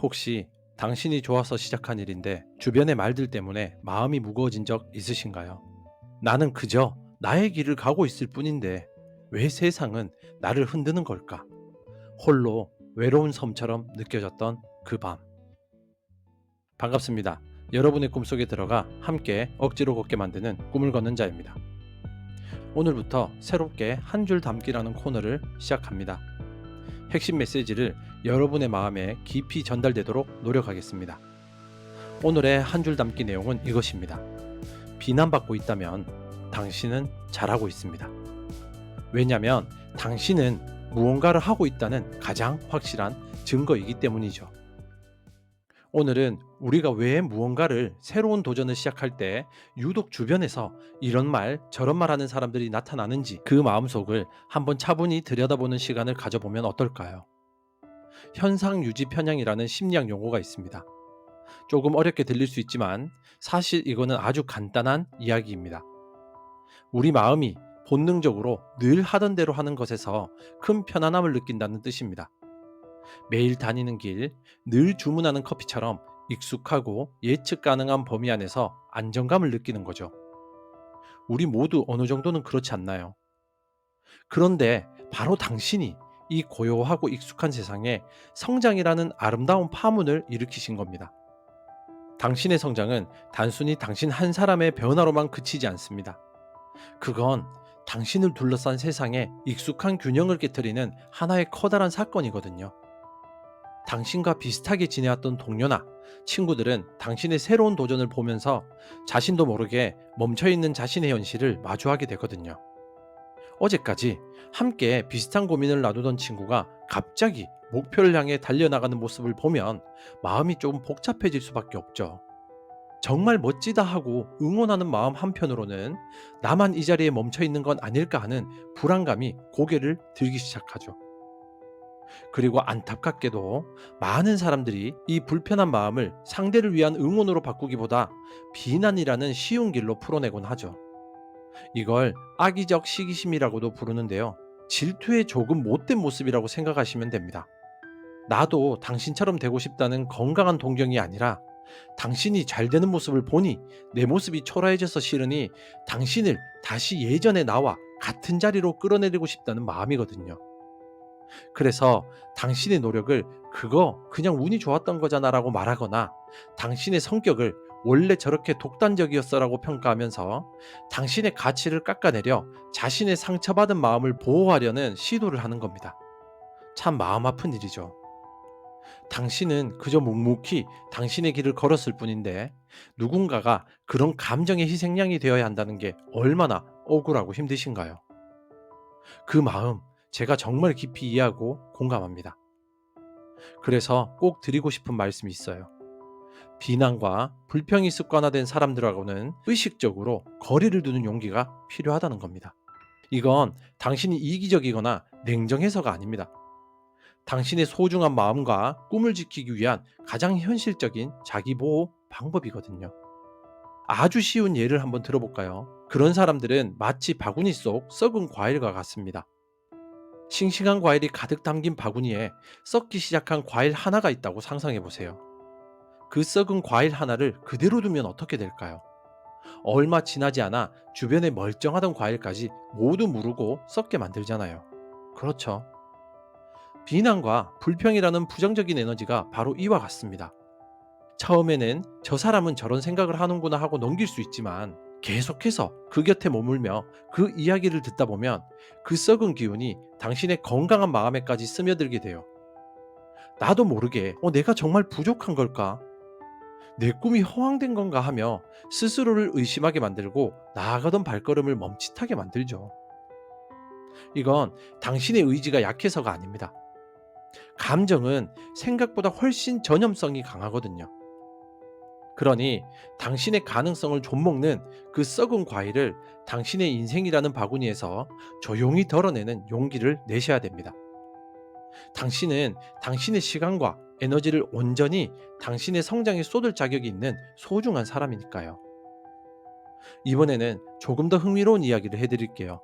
혹시 당신이 좋아서 시작한 일인데 주변의 말들 때문에 마음이 무거워진 적 있으신가요? 나는 그저 나의 길을 가고 있을 뿐인데 왜 세상은 나를 흔드는 걸까? 홀로 외로운 섬처럼 느껴졌던 그 밤. 반갑습니다. 여러분의 꿈속에 들어가 함께 억지로 걷게 만드는 꿈을 걷는 자입니다. 오늘부터 새롭게 한 줄 담기라는 코너를 시작합니다. 핵심 메시지를 여러분의 마음에 깊이 전달되도록 노력하겠습니다. 오늘의 한 줄 담기 내용은 이것입니다. 비난받고 있다면 당신은 잘하고 있습니다. 왜냐하면 당신은 무언가를 하고 있다는 가장 확실한 증거이기 때문이죠. 오늘은 우리가 왜 무언가를 새로운 도전을 시작할 때 유독 주변에서 이런 말 저런 말 하는 사람들이 나타나는지 그 마음속을 한번 차분히 들여다보는 시간을 가져보면 어떨까요? 현상유지 편향이라는 심리학 용어가 있습니다. 조금 어렵게 들릴 수 있지만 사실 이거는 아주 간단한 이야기입니다. 우리 마음이 본능적으로 늘 하던 대로 하는 것에서 큰 편안함을 느낀다는 뜻입니다. 매일 다니는 길, 늘 주문하는 커피처럼 익숙하고 예측 가능한 범위 안에서 안정감을 느끼는 거죠. 우리 모두 어느 정도는 그렇지 않나요? 그런데 바로 당신이 이 고요하고 익숙한 세상에 성장이라는 아름다운 파문을 일으키신 겁니다. 당신의 성장은 단순히 당신 한 사람의 변화로만 그치지 않습니다. 그건 당신을 둘러싼 세상에 익숙한 균형을 깨뜨리는 하나의 커다란 사건이거든요. 당신과 비슷하게 지내왔던 동료나 친구들은 당신의 새로운 도전을 보면서 자신도 모르게 멈춰있는 자신의 현실을 마주하게 되거든요. 어제까지 함께 비슷한 고민을 나누던 친구가 갑자기 목표를 향해 달려나가는 모습을 보면 마음이 조금 복잡해질 수밖에 없죠. 정말 멋지다 하고 응원하는 마음 한편으로는 나만 이 자리에 멈춰 있는 건 아닐까 하는 불안감이 고개를 들기 시작하죠. 그리고 안타깝게도 많은 사람들이 이 불편한 마음을 상대를 위한 응원으로 바꾸기보다 비난이라는 쉬운 길로 풀어내곤 하죠. 이걸 악의적 시기심이라고도 부르는데요. 질투의 조금 못된 모습이라고 생각하시면 됩니다. 나도 당신처럼 되고 싶다는 건강한 동경이 아니라 당신이 잘 되는 모습을 보니 내 모습이 초라해져서 싫으니 당신을 다시 예전의 나와 같은 자리로 끌어내리고 싶다는 마음이거든요. 그래서 당신의 노력을 그거 그냥 운이 좋았던 거잖아라고 말하거나 당신의 성격을 원래 저렇게 독단적이었어라고 평가하면서 당신의 가치를 깎아내려 자신의 상처받은 마음을 보호하려는 시도를 하는 겁니다. 참 마음 아픈 일이죠. 당신은 그저 묵묵히 당신의 길을 걸었을 뿐인데 누군가가 그런 감정의 희생양이 되어야 한다는 게 얼마나 억울하고 힘드신가요? 그 마음 제가 정말 깊이 이해하고 공감합니다. 그래서 꼭 드리고 싶은 말씀이 있어요. 비난과 불평이 습관화된 사람들하고는 의식적으로 거리를 두는 용기가 필요하다는 겁니다. 이건 당신이 이기적이거나 냉정해서가 아닙니다. 당신의 소중한 마음과 꿈을 지키기 위한 가장 현실적인 자기보호 방법이거든요. 아주 쉬운 예를 한번 들어볼까요? 그런 사람들은 마치 바구니 속 썩은 과일과 같습니다. 싱싱한 과일이 가득 담긴 바구니에 썩기 시작한 과일 하나가 있다고 상상해 보세요. 그 썩은 과일 하나를 그대로 두면 어떻게 될까요? 얼마 지나지 않아 주변에 멀쩡하던 과일까지 모두 무르고 썩게 만들잖아요. 그렇죠. 비난과 불평이라는 부정적인 에너지가 바로 이와 같습니다. 처음에는 저 사람은 저런 생각을 하는구나 하고 넘길 수 있지만 계속해서 그 곁에 머물며 그 이야기를 듣다 보면 그 썩은 기운이 당신의 건강한 마음에까지 스며들게 돼요. 나도 모르게 내가 정말 부족한 걸까? 내 꿈이 허황된 건가 하며 스스로를 의심하게 만들고 나아가던 발걸음을 멈칫하게 만들죠. 이건 당신의 의지가 약해서가 아닙니다. 감정은 생각보다 훨씬 전염성이 강하거든요. 그러니 당신의 가능성을 좀먹는 그 썩은 과일을 당신의 인생이라는 바구니에서 조용히 덜어내는 용기를 내셔야 됩니다. 당신은 당신의 시간과 에너지를 온전히 당신의 성장에 쏟을 자격이 있는 소중한 사람이니까요. 이번에는 조금 더 흥미로운 이야기를 해드릴게요.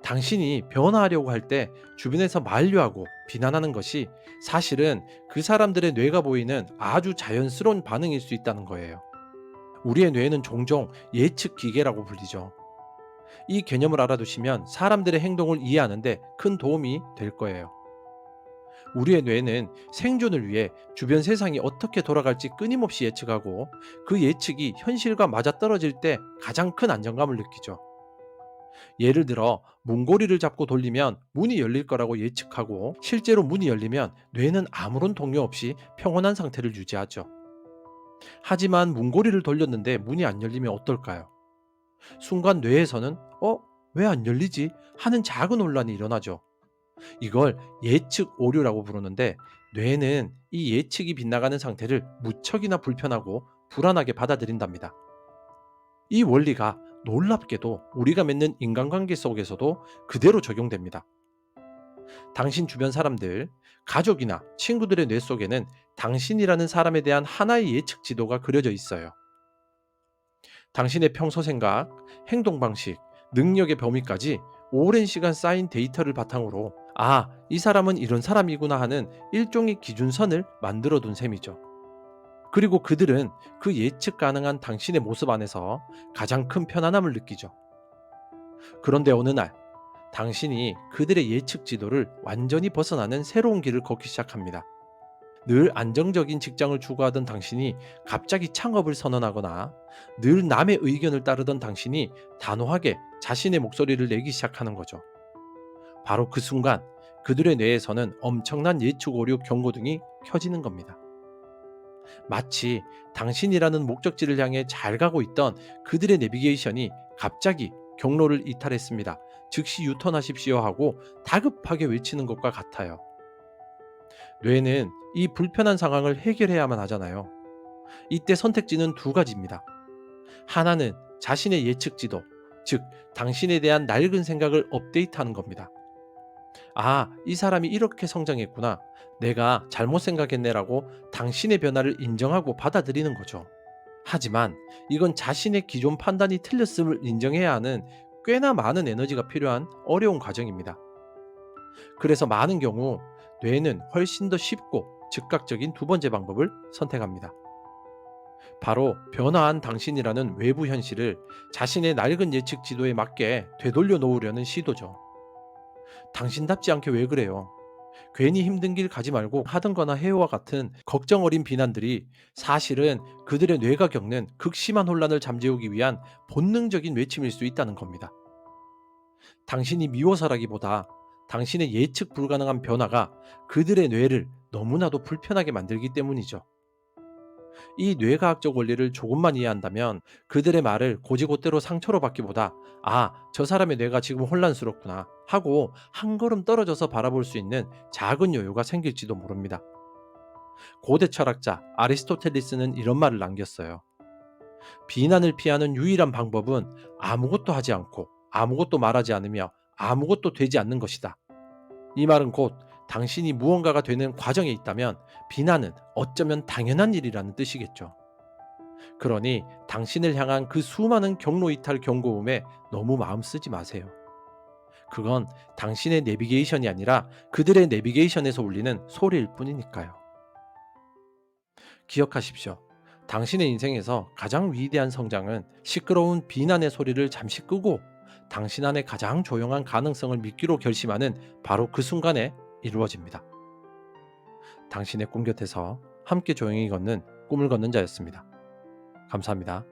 당신이 변화하려고 할 때 주변에서 만류하고 비난하는 것이 사실은 그 사람들의 뇌가 보이는 아주 자연스러운 반응일 수 있다는 거예요. 우리의 뇌는 종종 예측 기계라고 불리죠. 이 개념을 알아두시면 사람들의 행동을 이해하는데 큰 도움이 될 거예요. 우리의 뇌는 생존을 위해 주변 세상이 어떻게 돌아갈지 끊임없이 예측하고 그 예측이 현실과 맞아떨어질 때 가장 큰 안정감을 느끼죠. 예를 들어 문고리를 잡고 돌리면 문이 열릴 거라고 예측하고 실제로 문이 열리면 뇌는 아무런 동요 없이 평온한 상태를 유지하죠. 하지만 문고리를 돌렸는데 문이 안 열리면 어떨까요? 순간 뇌에서는 왜 안 열리지? 하는 작은 혼란이 일어나죠. 이걸 예측 오류라고 부르는데 뇌는 이 예측이 빗나가는 상태를 무척이나 불편하고 불안하게 받아들인답니다. 이 원리가 놀랍게도 우리가 맺는 인간관계 속에서도 그대로 적용됩니다. 당신 주변 사람들, 가족이나 친구들의 뇌 속에는 당신이라는 사람에 대한 하나의 예측 지도가 그려져 있어요. 당신의 평소 생각, 행동 방식, 능력의 범위까지 오랜 시간 쌓인 데이터를 바탕으로 이 사람은 이런 사람이구나 하는 일종의 기준선을 만들어 둔 셈이죠. 그리고 그들은 그 예측 가능한 당신의 모습 안에서 가장 큰 편안함을 느끼죠. 그런데 어느 날, 당신이 그들의 예측 지도를 완전히 벗어나는 새로운 길을 걷기 시작합니다. 늘 안정적인 직장을 추구하던 당신이 갑자기 창업을 선언하거나 늘 남의 의견을 따르던 당신이 단호하게 자신의 목소리를 내기 시작하는 거죠. 바로 그 순간 그들의 뇌에서는 엄청난 예측 오류 경고등이 켜지는 겁니다. 마치 당신이라는 목적지를 향해 잘 가고 있던 그들의 내비게이션이 갑자기 경로를 이탈했습니다. 즉시 유턴하십시오 하고 다급하게 외치는 것과 같아요. 뇌는 이 불편한 상황을 해결해야만 하잖아요. 이때 선택지는 두 가지입니다. 하나는 자신의 예측 지도, 즉 당신에 대한 낡은 생각을 업데이트하는 겁니다. 이 사람이 이렇게 성장했구나. 내가 잘못 생각했네라고 당신의 변화를 인정하고 받아들이는 거죠. 하지만 이건 자신의 기존 판단이 틀렸음을 인정해야 하는 꽤나 많은 에너지가 필요한 어려운 과정입니다. 그래서 많은 경우 뇌는 훨씬 더 쉽고 즉각적인 두 번째 방법을 선택합니다. 바로 변화한 당신이라는 외부 현실을 자신의 낡은 예측 지도에 맞게 되돌려 놓으려는 시도죠. 당신답지 않게 왜 그래요? 괜히 힘든 길 가지 말고 하던 거나 해요와 같은 걱정 어린 비난들이 사실은 그들의 뇌가 겪는 극심한 혼란을 잠재우기 위한 본능적인 외침일 수 있다는 겁니다. 당신이 미워서라기보다 당신의 예측 불가능한 변화가 그들의 뇌를 너무나도 불편하게 만들기 때문이죠. 이 뇌과학적 원리를 조금만 이해한다면 그들의 말을 곧이곧대로 상처로 받기보다 저 사람의 뇌가 지금 혼란스럽구나 하고 한 걸음 떨어져서 바라볼 수 있는 작은 여유가 생길지도 모릅니다. 고대 철학자 아리스토텔리스는 이런 말을 남겼어요. 비난을 피하는 유일한 방법은 아무것도 하지 않고 아무것도 말하지 않으며 아무것도 되지 않는 것이다. 이 말은 곧 당신이 무언가가 되는 과정에 있다면 비난은 어쩌면 당연한 일이라는 뜻이겠죠. 그러니 당신을 향한 그 수많은 경로 이탈 경고음에 너무 마음 쓰지 마세요. 그건 당신의 내비게이션이 아니라 그들의 내비게이션에서 울리는 소리일 뿐이니까요. 기억하십시오. 당신의 인생에서 가장 위대한 성장은 시끄러운 비난의 소리를 잠시 끄고 당신 안에 가장 조용한 가능성을 믿기로 결심하는 바로 그 순간에 이루어집니다. 당신의 꿈 곁에서 함께 조용히 걷는 꿈을 걷는 자였습니다. 감사합니다.